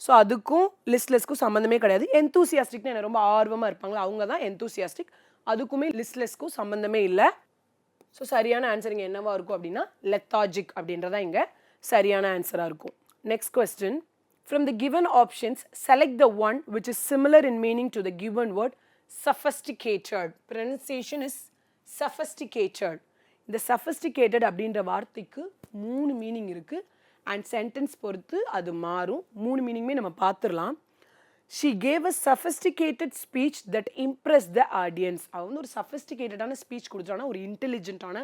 ஸோ அதுக்கும் லிஸ்ட்லெஸ்க்கும் சம்மந்தமே கிடையாது. எந்தூசியாஸ்டிக்னா என்ன, ரொம்ப ஆர்வமாக இருப்பாங்களா, அவங்க தான் எந்தூசியாஸ்டிக். அதுக்குமே லிஸ்ட்லெஸ்க்கும் சம்மந்தமே இல்லை. ஸோ சரியான ஆன்சர் இங்கே என்னவா இருக்கும் அப்படின்னா lethargic அப்படின்றதான் இங்கே சரியான ஆன்சராக இருக்கும். Next question. From the given options, select the one which is similar in meaning to the given word sophisticated. Pronunciation is sophisticated. இந்த sophisticated அப்படின்ற வார்த்தைக்கு 3 மீனிங் இருக்குது. அண்ட் சென்டென்ஸ் பொறுத்து அது மாறும். 3 மீனிங்குமே நம்ம பார்த்துடலாம். She gave a sophisticated speech that impressed the audience. அவ வந்து ஒரு சஃபிஸ்டிகேட்டடான ஸ்பீச் கொடுத்துட்டானா, ஒரு இன்டெலிஜென்ட்டான,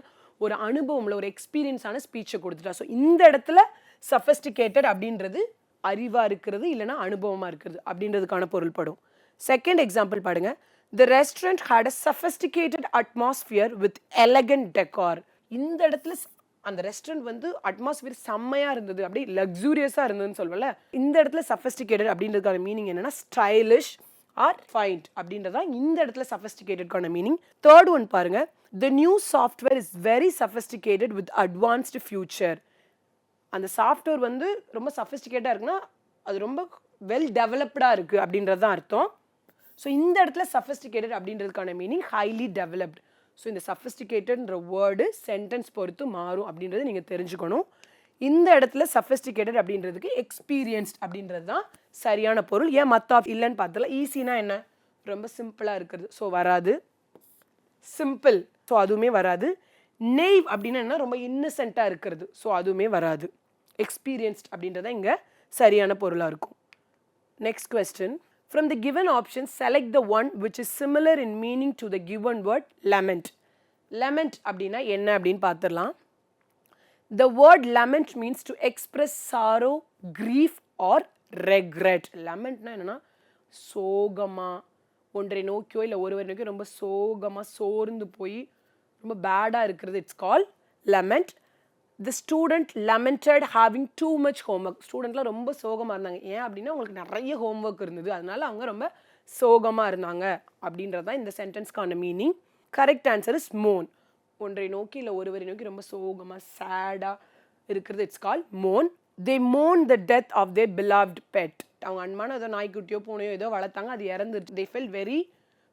ஒரு அனுபவம்ல ஒரு எக்ஸ்பீரியன்ஸான ஸ்பீச்சை கொடுத்துட்டா. ஸோ இந்த இடத்துல சஃபிஸ்டிகேட்டட் அப்படின்றது அறிவாக இருக்கிறது, இல்லைனா அனுபவமாக இருக்கிறது அப்படின்றதுக்கான பொருள்படும். செகண்ட் எக்ஸாம்பிள் பாருங்க. The restaurant had a sophisticated atmosphere with elegant decor. இந்த இடத்துல அந்த ரெஸ்டாரண்ட் வந்து அட்மாஸ்பியர் செம்மையாக இருந்தது, அப்படியே லக்ஸூரியஸாக இருந்ததுன்னு சொல்வல. இந்த இடத்துல சஃபிஸ்டிகேட்டட் அப்படின்றதுக்கான மீனிங் என்னன்னா ஸ்டைலிஷ் ஆர் ஃபைண்ட் அப்படின்றதா இந்த இடத்துல சஃபிஸ்டிகேட்டட்கான மீனிங். தேர்ட் ஒன் பாருங்க. The new software is very sophisticated with advanced future. அந்த சாஃப்ட்வேர் வந்து ரொம்ப சஃபிஸ்டிகேட்டாக இருக்குன்னா அது ரொம்ப வெல் டெவலப்டாக இருக்குது அப்படின்றது தான் அர்த்தம். ஸோ இந்த இடத்துல சஃபிஸ்டிகேட்டட் அப்படின்றதுக்கான மீனிங் ஹைலி டெவலப்டு. ஸோ இந்த சஃபிஸ்டிகேட்டட்ன்ற வேர்டு சென்டென்ஸ் பொறுத்து மாறும் அப்படின்றது நீங்கள் தெரிஞ்சுக்கணும். இந்த இடத்துல சஃபிஸ்டிகேட்டட் அப்படின்றதுக்கு எக்ஸ்பீரியன்ஸ்ட் அப்படின்றது தான் சரியான பொருள். ஏன் மற்ற இல்லைன்னு பார்த்தல. ஈஸினா என்ன, ரொம்ப சிம்பிளாக இருக்கிறது, ஸோ வராது. சிம்பிள், ஸோ அதுவுமே வராது. நெய்வ் அப்படின்னா என்ன, ரொம்ப இன்னசென்ட்டாக இருக்கிறது, ஸோ அதுவுமே வராது. எக்ஸ்பீரியன்ஸ்ட் அப்படின்றத இங்கே சரியான பொருளாக இருக்கும். Next question. From the given options, select the one which is similar in meaning to the given word lament. Lament அப்படின்னா என்ன அப்படின்னு பார்த்துடலாம். The word lament means to express sorrow, grief or regret. Lamentனா என்னன்னா சோகமா, ஒன்றை நோக்கியோ இல்லை ஒருவரை நோக்கியோ ரொம்ப சோகமா சோர்ந்து போய் ரொம்ப பேடாக இருக்கிறது, it's call lament. The student lamented having too much homework. ஸ்டூடெண்ட்லாம் ரொம்ப சோகமாக இருந்தாங்க. ஏன் அப்படின்னா அவங்களுக்கு நிறைய ஹோம்ஒர்க் இருந்தது, அதனால அவங்க ரொம்ப சோகமாக இருந்தாங்க அப்படின்றது தான் இந்த சென்டென்ஸ்க்கான மீனிங். கரெக்ட் ஆன்சர் இஸ் மோன். ஒன்றை நோக்கி இல்லை ஒருவரை நோக்கி ரொம்ப சோகமாக சேடாக இருக்கிறது, it's call Mon. They mourned the death of their beloved pet. அவங்க அன்பான ஏதோ நாய்க்குட்டியோ பூனையோ ஏதோ வளர்த்தாங்க, அது இறந்துருச்சு. They felt very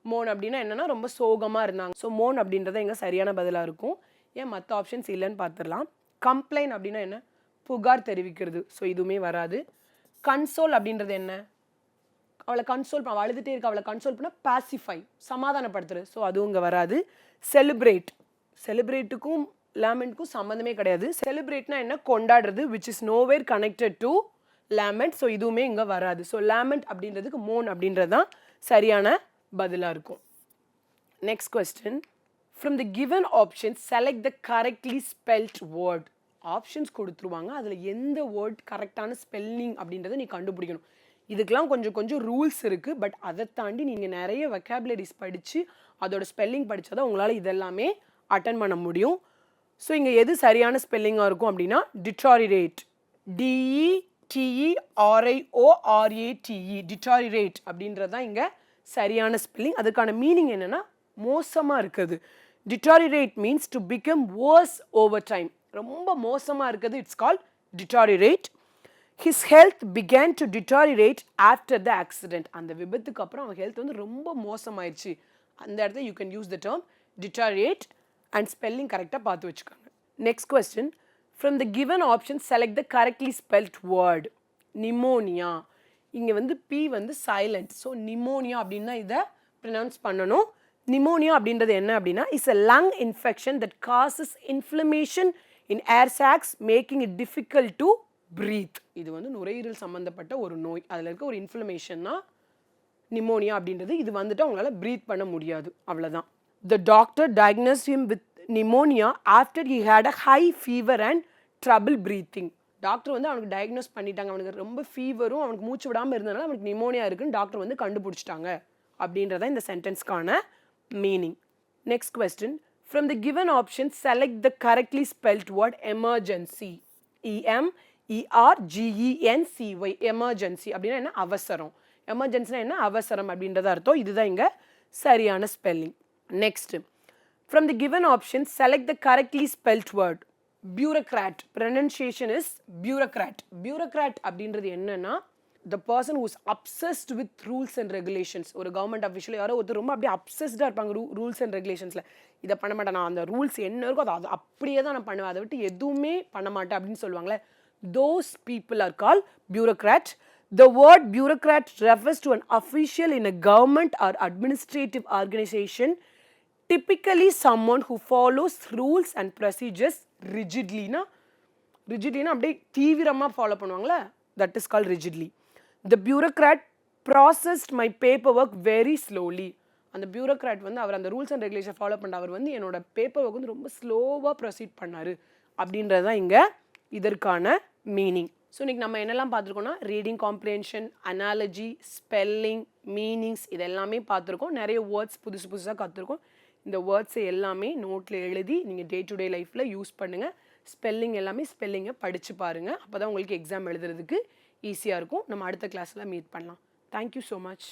mourn அப்படின்னா என்னன்னா ரொம்ப சோகமாக இருந்தாங்க. ஸோ மோன் அப்படின்றத எங்கே சரியான பதிலாக இருக்கும். ஏன் மற்ற ஆப்ஷன்ஸ் இல்லைன்னு பார்த்துடலாம். கம்ப்ளைண்ட் அப்படின்னா என்ன, புகார் தெரிவிக்கிறது, ஸோ இதுவுமே வராது. கன்சோல் அப்படின்றது என்ன, அவளை கன்சோல் பண்ண, அழுதுகிட்டே இருக்க அவளை கன்சோல் பண்ண பாசிஃபை, சமாதானப்படுத்துறது, ஸோ அதுவும் இங்கே வராது. செலிப்ரேட், செலிப்ரேட்டுக்கும் லேமெண்ட்க்கும் சம்மந்தமே கிடையாது. செலிப்ரேட்னா என்ன, கொண்டாடுறது, which is nowhere connected to lament, so இதுவுமே இங்கே வராது. ஸோ லேமெண்ட் அப்படின்றதுக்கு மோன் அப்படின்றது தான் சரியான பதிலாக இருக்கும். Next question. From the given options, select the correctly spelt word. Options கொடுத்துருவாங்க, அதில் எந்த வேர்ட் கரெக்டான ஸ்பெல்லிங் அப்படின்றத நீ கண்டுபிடிக்கணும். இதுக்கெலாம் கொஞ்சம் ரூல்ஸ் இருக்குது, பட் அதை தாண்டி நீங்கள் நிறைய வெக்காபுலரிஸ் படித்து அதோட ஸ்பெல்லிங் படித்தா தான் உங்களால் இதெல்லாமே அட்டன் பண்ண முடியும். ஸோ இங்கே எது சரியான ஸ்பெல்லிங்காக இருக்கும் அப்படின்னா டிட்டாரிரேட், DETERIORATE, டிட்டாரிரேட் அப்படின்றது தான் இங்கே சரியான ஸ்பெல்லிங். அதுக்கான மீனிங் என்னென்னா மோசமாக இருக்குது. Deteriorate means to become worse over time. ரொம்ப மோசமாக இருக்குது, it's call deteriorate. His health began to deteriorate after the accident. அந்த விபத்துக்கு அப்புறம் அவன் ஹெல்த் வந்து ரொம்ப மோசமாயிடுச்சு. அந்த இடத்துல you can use the term deteriorate and spelling கரெக்டாக பார்த்து வச்சுக்கோங்க. Next question. From the given option, select the correctly spelt word. Pneumonia. இங்கே வந்து P வந்து silent. ஸோ pneumonia அப்படின்னா இதை ப்ரொனவுன்ஸ் பண்ணணும். நிமோனியா அப்படின்றது என்ன அப்படின்னா is a lung infection that causes inflammation in air sacs making it difficult to breathe. இது வந்து நுரையீரல் சம்பந்தப்பட்ட ஒரு நோய். அதில் இருக்க ஒரு இன்ஃப்ளமேஷன்னா நிமோனியா அப்படின்றது. இது வந்துட்டு அவங்களால ப்ரீத் பண்ண முடியாது, அவ்வளோதான். The doctor diagnosed him with pneumonia after he had a high fever and trouble breathing. Doctor வந்து அவனுக்கு டயக்னோஸ் பண்ணிட்டாங்க. அவனுக்கு ரொம்ப ஃபீவரும் அவனுக்கு மூச்சு விடாமல் இருந்ததுனால அவனுக்கு நிமோனியா இருக்குன்னு டாக்டர் வந்து கண்டுபிடிச்சிட்டாங்க அப்படின்றத இந்த சென்டென்ஸ்க்கான meaning. Next question. From the given options, select the correctly spelled word emergency. EMERGENCY. Emergency அப்படின்னா என்ன? அவசரம். எமர்ஜென்சினா என்ன? அவசரம் அப்படின்றத அர்த்தம். இதுதான் இங்கே சரியான spelling. Next. From the given options, select the correctly spelled word. Bureaucrat. Pronunciation is bureaucrat. Bureaucrat அப்படின்றது என்னன்னா the person who is obsessed with rules and regulations. ஒரு கவர்மெண்ட் அஃபிஷியல் யாரோ ஒருத்தர் ரொம்ப அப்படியே அப்சஸ்டாக இருப்பாங்க ரூல்ஸ் அண்ட் ரெகுலேஷன்ஸில். இதை பண்ண மாட்டேன், நான் அந்த ரூல்ஸ் என்ன இருக்கோ அது அப்படியே தான் நான் பண்ணுவேன், அதை விட்டு எதுவுமே பண்ண மாட்டேன் அப்படின்னு சொல்லுவாங்களே, those people are called bureaucrat. The word bureaucrat refers to an official in a government or administrative organization, typically someone who follows rules and procedures rigidly. ரிஜிட்லினா அப்படியே தீவிரமாக ஃபாலோ பண்ணுவாங்களே, that is called rigidly. The bureaucrat processed my paperwork very slowly. அந்த பியூரோக்ராட் வந்து அவர் அந்த ரூல்ஸ் அண்ட் ரெகுலேஷன் ஃபாலோ பண்ண அவர் வந்து என்னோட பேப்பர் ஒர்க் வந்து ரொம்ப ஸ்லோவாக ப்ரொசீட் பண்ணார் அப்படின்றது தான் இங்கே இதற்கான மீனிங். ஸோ இன்றைக்கி நம்ம என்னெல்லாம் பார்த்துருக்கோம்னா reading comprehension, analogy, spelling, meanings இது எல்லாமே பார்த்துருக்கோம். நிறைய வேர்ட்ஸ் புதுசாக கற்றுருக்கோம். இந்த வேர்ட்ஸை எல்லாமே நோட்டில் எழுதி நீங்கள் டே டு டே லைஃப்பில் யூஸ் பண்ணுங்கள். ஸ்பெல்லிங் எல்லாமே ஸ்பெல்லிங்கை படித்து பாருங்கள். அப்போ தான் உங்களுக்கு எக்ஸாம் எழுதுறதுக்கு ஈஸியாக இருக்கும். நம்ம அடுத்த கிளாஸில் மீட் பண்ணலாம். Thank you so much.